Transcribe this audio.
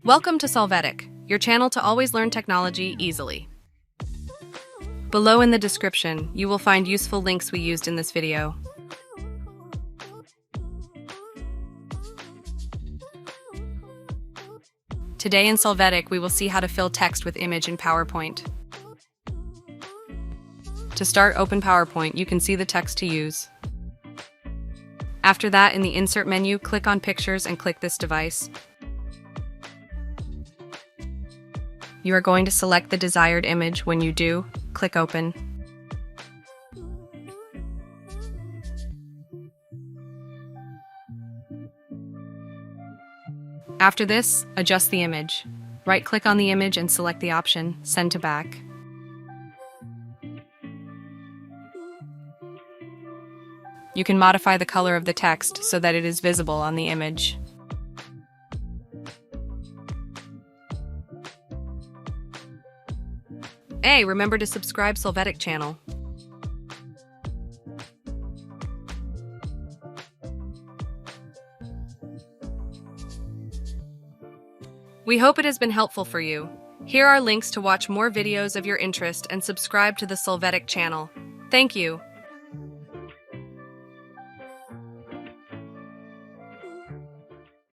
Welcome to Solvetic, your channel to always learn technology easily. Below in the description, you will find useful links we used in this video. Today in Solvetic, we will see how to fill text with image in PowerPoint. To start, open PowerPoint, you can see the text to use. After that, in the Insert menu, click on Pictures and click this device. You are going to select the desired image. When you do, click Open. After this, adjust the image. Right-click on the image and select the option Send to Back. You can modify the color of the text so that it is visible on the image. Hey, remember to subscribe Solvetic channel. We hope it has been helpful for you. Here are links to watch more videos of your interest and subscribe to the Solvetic channel. Thank you.